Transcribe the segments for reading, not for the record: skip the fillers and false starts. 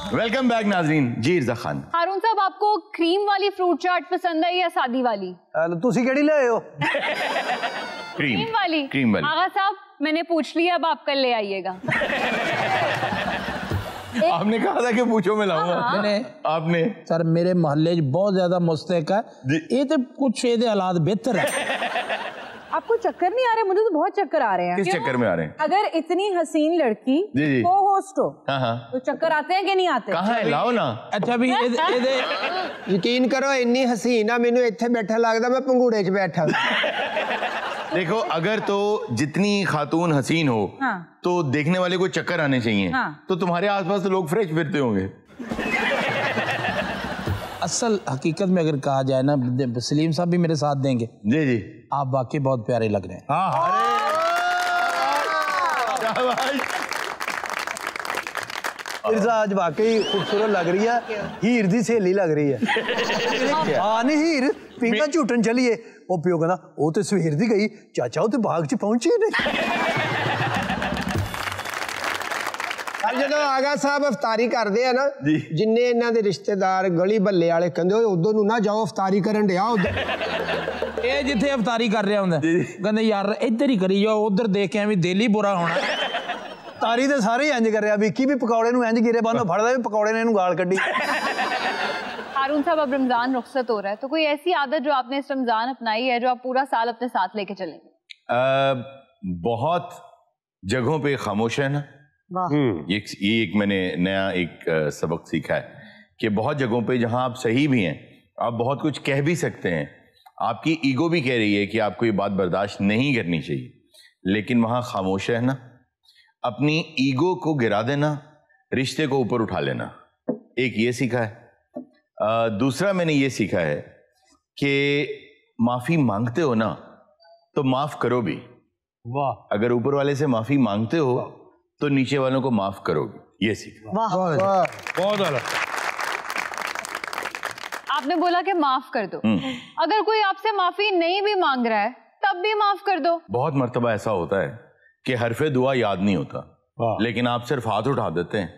Welcome back नाजरीन। जी इरजा खान। हारून साहब, आपको क्रीम वाली फ्रूट चाट पसंद है या सादी वाली? तुसी केड़ी ले आए हो? क्रीम वाली। क्रीम वाली। आगा साहब, मैंने पूछ लिया, अब आप कल ले आइएगा। आपने कहा था कि पूछो मैं लाऊंगा। मैंने आपने सर मेरे मोहल्ले बहुत ज्यादा मुस्तैक है, ये तो कुछ ये हालात बेहतर है। आपको चक्कर नहीं आ रहे? मुझे तो बहुत चक्कर आ रहे हैं। किस चक्कर में आ रहे हैं? अगर इतनी हसीन लड़की जी। को होस्ट हो हाँ तो चक्कर आते हैं कि नहीं आते? कहाँ है? लाओ ना। अच्छा भी यकीन करो इन्नी हसीन है, मैनू इत्थे बैठा लगदा मैं पंगूड़े च बैठा। देखो, अगर तो जितनी खातून हसीन हो तो देखने वाले को चक्कर आने चाहिए। तो तुम्हारे आसपास तो लोग फ्रेश फिरते होंगे। असल हकीकत में अगर कहा जाए ना, सलीम साहब भी मेरे साथ देंगे। जी जी, आप वाकई बहुत प्यारे लग रहे हैं। मिर्जा आज वाकई खूबसूरत लग रही है, हीर दी सहेली लग रही है। हाँ नहीं हीर पिंगा झूठन चलिए, वो प्यो कहना वो तो सवेर दी गई, चाचा वो तो बाग च पहुंची नहीं। जो आगा साहब अफतारी करते हैं ना, जिन्ने इन्हां दे रिश्तेदार गली बल्ले वाले कहंदे उधर नूं ना जाओ, अफतारी करन दिया उधर। ये जिथे अफतारी कर रहा होंदा कहंदे यार इधर ही करी जाओ, उधर देख के एवें दिल ही बुरा होना। तारी तो सारे ही इंज कर रहा, विक्की भी पकौड़े नूं इंज गिरे बांधो फड़दा भी पकौड़े ने इहनूं गाल कड्डी। हारून साहब, अब रमजान रुखसत हो रहा है, तो कोई ऐसी आदत जो आपने इस रमजान अपनाई है जो आप पूरा साल अपने साथ लेके चलेंगे? बहुत जगहों पे खामोश है ना। ये एक मैंने नया एक सबक सीखा है कि बहुत जगहों पे जहां आप सही भी हैं, आप बहुत कुछ कह भी सकते हैं, आपकी ईगो भी कह रही है कि आपको ये बात बर्दाश्त नहीं करनी चाहिए, लेकिन वहां खामोश है ना, अपनी ईगो को गिरा देना, रिश्ते को ऊपर उठा लेना। एक ये सीखा है। दूसरा मैंने ये सीखा है कि माफी मांगते हो ना तो माफ करो भी। वाह। अगर ऊपर वाले से माफी मांगते हो तो नीचे वालों को माफ करोगे। ये सीखा। बहुत आला। आपने बोला कि माफ कर दो, अगर कोई आपसे माफी नहीं भी मांग रहा है तब भी माफ कर दो। बहुत मर्तबा ऐसा होता है कि हरफे दुआ याद नहीं होता, लेकिन आप सिर्फ हाथ उठा देते हैं,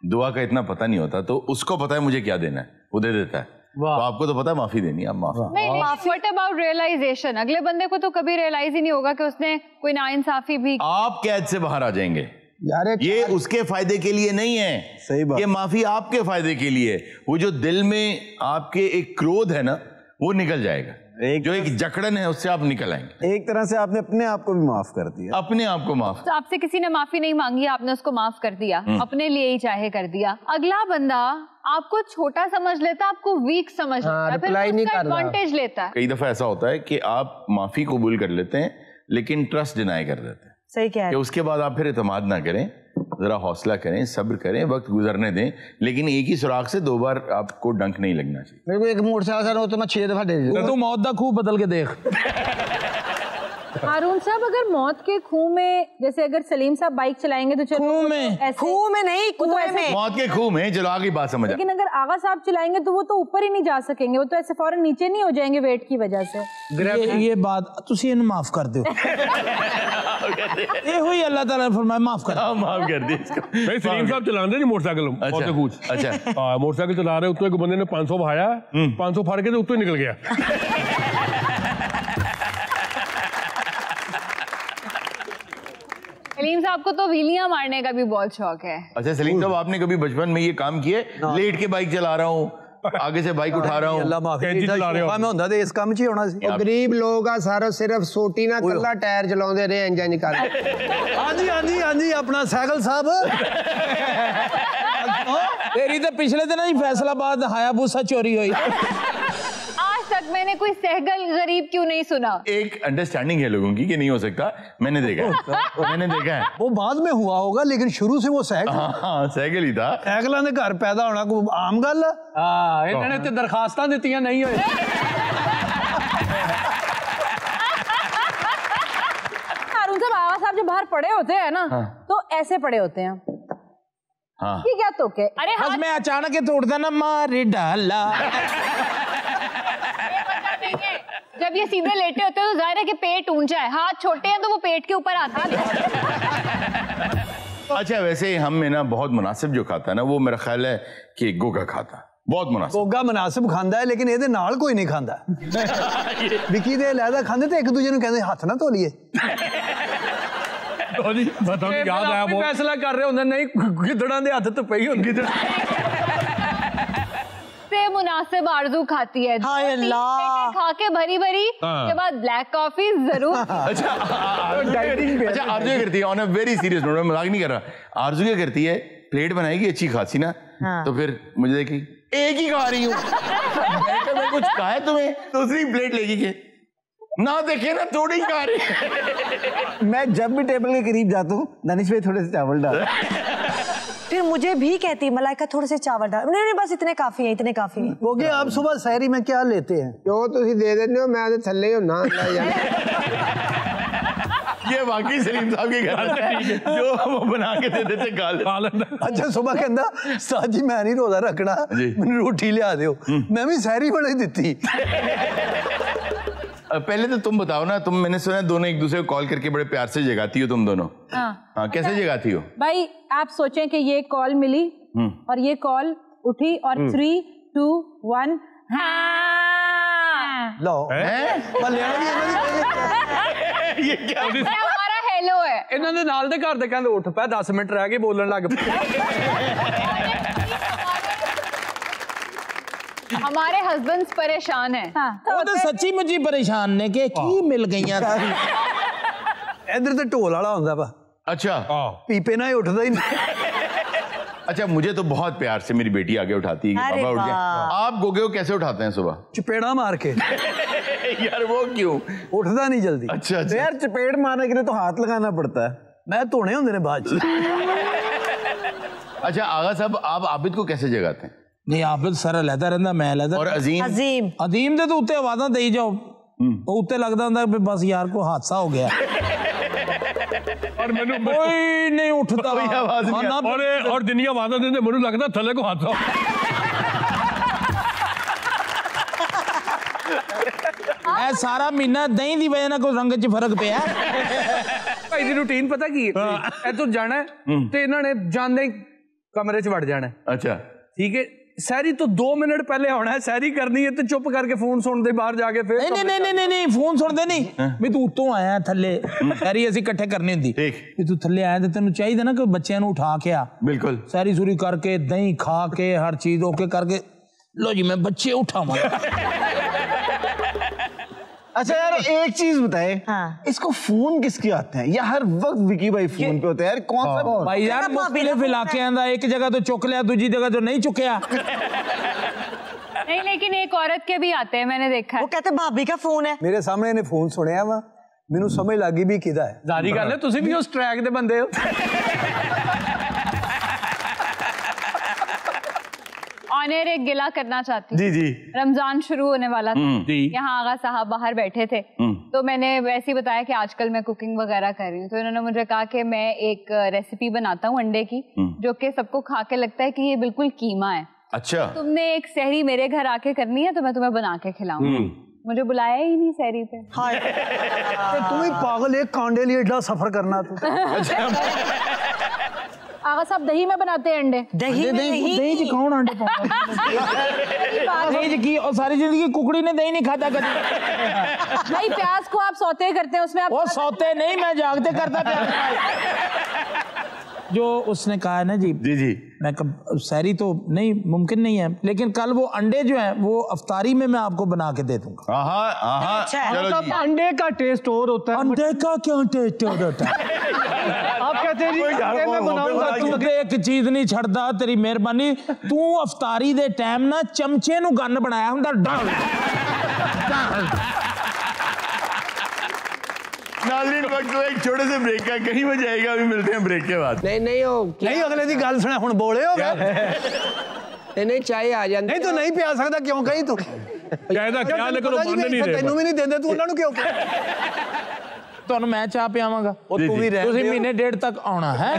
दुआ का इतना पता नहीं होता, तो उसको पता है मुझे क्या देना है, वो दे देता है। तो आपको तो पता है माफी देनी है, आप माफ। नहीं, व्हाट अबाउट रियलाइजेशन? अगले बंदे को तो कभी रियलाइज ही नहीं होगा कि उसने कोई नाइंसाफी भी। आप कैद से बाहर आ जाएंगे यार, ये उसके फायदे के लिए नहीं है। सही बात। ये माफी आपके फायदे के लिए। वो जो दिल में आपके एक क्रोध है ना, वो निकल जाएगा। जो एक जकड़न है उससे आप निकल आएंगे। एक तरह से आपने अपने आप को भी माफ कर दिया। अपने आप को माफ। तो आपसे किसी ने माफी नहीं मांगी, आपने उसको माफ कर दिया, अपने लिए ही चाहे कर दिया। अगला बंदा आपको छोटा समझ लेता, आपको वीक समझ लेता है, फिर उसका एडवांटेज लेता है। कई दफा ऐसा होता है कि आप माफी कबूल कर लेते हैं लेकिन ट्रस्ट डिनाई कर देते हैं। सही कह रहे हैं। उसके बाद आप फिर एतमाद ना करें, जरा हौसला करें, सब्र करें, वक्त गुजरने दें, लेकिन एक ही सुराख से 2 बार आपको डंक नहीं लगना चाहिए। मेरे को एक मोटरसाइकिल हो तो मैं 6 दफा दे दूं। तू मौत दा खूह बदल के देख। हारून साहब, अगर मौत के खूह में, जैसे अगर सलीम साहब बाइक चलाएंगे तो चलो खूह में? ऐसे, खूह में नहीं, कुएं में। मौत के खूह में, चलो आगे बात समझ। लेकिन अगर आगा साहब चलाएंगे तो वो तो ऊपर ही नहीं जा सकेंगे, वो तो ऐसे फौरन नीचे नहीं हो जाएंगे वेट की वजह से। ये बात तुसी इन्हें माफ कर दो। ये हुई अल्लाह ताला ने फरमाया माफ कर। माफ कर दी इसको। नहीं, सलीम साहब चलाते नहीं मोटरसाइकिल। अच्छा। हाँ, मोटरसाइकिल चला रहे, उत्ते एक बंदे ने 500 भाया, 500 फाड़ के तो उत्ते निकल गया। सलीम साहब को तो व्हीलियां मारने का भी बहुत शौक है। अच्छा सलीम साहब, आपने कभी बचपन में ये काम किए? लेट के बाइक चला रहा हूँ, आगे से बाइक उठा रहा हूँ। अल्लाह माफ करे, मैं होंदा ते इस काम च ही होना सी। गरीब लोग आ सारा सिर्फ सोटी ना कल्ला टायर चलाਉਂਦੇ ਰਹੇ इंज इंज कर। हाँ जी हाँ जी हाँ जी, अपना साइकिल साहब। तेरी तो पिछले दिन ही फैसलाबाद हायाबुसा चोरी हुई। आज तक मैंने कोई सहगल गरीब क्यों नहीं सुना। एक अंडरस्टैंडिंग है लोगों की कि नहीं हो सकता, मैंने देखा है। मैंने देखा है। वो बाद में हुआ होगा, लेकिन शुरू से वो साइकिल। हाँ, साइकिल ही था। साइकिलों के घर पैदा होना कोई आम गल है। हाँ, इन्होंने तो दरखास्तां दित्तियां नहीं होए। हारून साहब, आगा साहब जब बाहर पड़े होते हैं ना, तो ऐसे पड़े होते हैं। हाँ। ये क्या तो के? अरे बस मैं अचानक ही तोड़ देना मार डाला। जब ये सीधे लेटे होते हैं तो जाहिर है कि पेट ऊंचा है, हाथ छोटे हैं तो वो पेट के ऊपर आते हैं। अच्छा वैसे हम में ना बहुत मुनासिब जो खाता है ना वो मेरा ख्याल है कि गोगा खाता, बहुत मुनासिब। गोगा मुनासिब खांदा है लेकिन ਇਹਦੇ ਨਾਲ ਕੋਈ ਨਹੀਂ ਖਾਂਦਾ। ਵਿਕੀ ਦੇ ਲੈਦਾ ਖਾਂਦੇ ਤੇ ਇੱਕ ਦੂਜੇ ਨੂੰ ਕਹਿੰਦੇ ਹੱਥ ਨਾ ਧੋ ਲਈਏ। तो जी बताओ याद आया वो फैसला कर रहे होंगे नहीं गिदड़ां दे हत्थ तो पई होंगी से मुनासिब आरजू खाती है। हाय अल्लाह। खा के भरी भरी के बाद ब्लैक कॉफी जरूर। अच्छा आरजू क्या करती है, on a very serious note, मैं मजाक नहीं कर रहा, आरजू क्या करती है, प्लेट बनाएगी अच्छी खासी ना, तो फिर मुझे देखी एक ही खा रही हूँ मैं कुछ कहा है तुम्हें, दूसरी प्लेट लेगी के ना देखे ना थोड़ी खा रही। मैं जब भी टेबल के करीब जाता हूँ दानिश भाई थोड़े से चावल डाल, फिर मुझे भी कहती मलाइका थोड़े से चावल डाल, नहीं बस इतने काफी है, इतने काफी है। वो क्या आप सुबह सहरी में क्या लेते हैं? जो तुसी दे देने हो मैं तो थल्ले हो ना ये वाकई सलीम साहब की गलत है जो वो बना के दे देते खा लेते। अच्छा सुबह कहंदा साहब जी मैं नहीं रोजा रखना मैंने रोटी लिया दो, मैं भी सहरी बना दी। पहले तो तुम बताओ ना, तुम मैंने सुना दोनों एक दूसरे को कॉल करके बड़े प्यार से जगाती हो तुम दोनों। हाँ कैसे जगाती हो? भाई आप सोचें कि ये कॉल मिली और ये कॉल उठी और 3, 2, 1 हाँ लो ये क्या हमारा हेलो है। ਇਹਨਾਂ ਦੇ ਨਾਲ ਦੇ ਘਰ ਦੇ ਕਹਿੰਦੇ ਉੱਠ ਪੈ 10 ਮਿੰਟ ਰਹਿ ਗਏ ਬੋਲਣ ਲੱਗ हमारे हस्बैंड्स परेशान है। ਉਹ ਤਾਂ ਸੱਚੀ ਮੁੱਚੀ ਪਰੇਸ਼ਾਨ ਨੇ ਕਿ ਕੀ ਮਿਲ ਗਈਆਂ। ਇਧਰ ਤੇ ਢੋਲ ਵਾਲਾ ਹੁੰਦਾ ਵਾ। अच्छा पीपे ना ही उठता ही नहीं। अच्छा मुझे तो बहुत प्यार से मेरी बेटी आगे उठाती है कि पापा उठ गए। आप गोगे को कैसे उठाते हैं सुबह? चपेड़ा मार के। यार वो क्यों? उठता नहीं जल्दी। अच्छा अच्छा यार चपेट मारने के लिए तो हाथ लगाना पड़ता है। मैं धोने होंगे ने बाद च। अच्छा आगा साहब आप आबिद को कैसे जगाते हैं? नहीं आबिद सारा लहदा रहंदा मैं लहदा। और अजीम? अजीम अजीम दे तो उत्ते आवाज़ां देई जाओ ਉਹ ਉੱਤੇ ਲੱਗਦਾ ਹੁੰਦਾ ਵੀ ਬਸ ਯਾਰ ਕੋ ਹਾਦਸਾ ਹੋ ਗਿਆ। और मैंने कोई नहीं उठता कोई आवाज नहीं और जिन्नी आवाज़ां देंदे मैनूं लगदा थल्ले को हादसा ਇਹ ਸਾਰਾ ਮਹੀਨਾ ਦਹੀਂ ਦੀ ਵਜ੍ਹਾ ਨਾਲ ਕੋਈ ਰੰਗ 'ਚ ਫਰਕ ਪਿਆ। ਭਾਈ ਦੀ ਰੂਟੀਨ ਪਤਾ ਕੀ ਹੈ? ਇੱਥੋਂ ਜਾਣਾ ਤੇ ਇਹਨਾਂ ਨੇ ਜਾਂਦੇ ਹੀ ਕਮਰੇ 'ਚ ਵੜ ਜਾਣਾ। अच्छा ठीक है सहरी तो 2 मिनट पहले आना है, सहरी करनी है तो चुप करके फोन सुनते बाहर जाके फिर नहीं फोन सुनते नहीं भी तू उत्तों आया थल्ले सहरी ਅਸੀਂ ਇਕੱਠੇ ਕਰਨੀ ਹੁੰਦੀ ਵੀ ਤੂੰ ਥੱਲੇ ਆਇਆ ਤੇ ਤੈਨੂੰ ਚਾਹੀਦਾ ਨਾ ਕਿ ਬੱਚਿਆਂ ਨੂੰ ਉਠਾ ਕੇ ਆ। बिल्कुल सहरी सूरी करके दही खा के हर चीज ओके करके लो जी मैं बच्चे उठाऊंगा। अच्छा यार एक चीज बताए हाँ। इसको फोन किसके आते हैं या हर वक्त विकी भाई फोन पे होते हैं यार? कौन सा फोन? भाई यार मुख्तलिफ इलाकिਆਂ ਦਾ एक जगह तो चुक लिया दूसरी जगह तो नहीं चुकया। नहीं लेकिन एक औरत के भी आते हैं, मैंने देखा वो है। कहते भाभी का फोन है। मेरे सामने ने फोन सुनिया वा मैनू समझ लगी भी किदा है। जारी गल है तुसी भी उस ट्रैक दे बंदे हो। ऑनर एक गिला करना चाहती हूँ। जी जी रमजान शुरू होने वाला था, जी यहाँ आगा साहब बाहर बैठे थे तो मैंने वैसे ही बताया कि आजकल मैं कुकिंग वगैरह कर रही हूँ, तो इन्होंने मुझे कहा कि मैं एक रेसिपी बनाता हूँ अंडे की जो कि सबको खा के लगता है कि ये बिल्कुल कीमा है। अच्छा तुमने एक सहरी मेरे घर आके करनी है तो मैं तुम्हें बना के खिलाऊंगी। मुझे बुलाया ही नहीं सहरी पे। तुम ही पागल एक कांडे लिए एडा सफर करना तू। आगा साहब दही में बनाते हैं अंडे। दही में नहीं। दही च कौन अंडे पाता? दही च की और सारी जिंदगी कुकड़ी ने दही नहीं खाता कभी। भाई प्याज को आप सौते करते हैं उसमें आप वो सौते नहीं मैं जागते करता प्याज। जो उसने कहा है ना जी जी मैं सहरी तो नहीं मुमकिन नहीं है लेकिन कल वो अंडे जो हैं वो अफ्तारी में मैं आपको बना के दे दूंगा। चलो जी। अंडे का टेस्ट और होता है। अंडे का क्यों टेस्ट होता है? आप कहते हैं जी मैं बनाऊंगा तू तो एक चीज नहीं छड़दा तेरी मेहरबानी तू अफ्तारी दे टाइम ना चमचे नु गन बनाया हुंदा डल। नाज़रीन वक्त तो एक छोटे से ब्रेक का, कहीं में जाएगा, अभी मिलते हैं ब्रेक के बाद। नहीं हो नहीं अगले दी गल सुना हुन बोले हो नहीं चाहे आ जाते नहीं तो नहीं पिया सकता क्यों कहीं तू कहदा क्या लेकिन वो मान नहीं रहे। ਤੈਨੂੰ ਵੀ ਨਹੀਂ ਦਿੰਦੇ ਤੂੰ ਉਹਨਾਂ ਨੂੰ ਕਿਉਂ ਤੁਹਾਨੂੰ ਮੈਂ ਚਾਹ ਪਿਆਵਾਂਗਾ ਉਹ ਤੂੰ ਵੀ ਰਹਿ ਤੁਸੀਂ ਮਹੀਨੇ ਡੇਢ ਤੱਕ ਆਉਣਾ ਹੈ।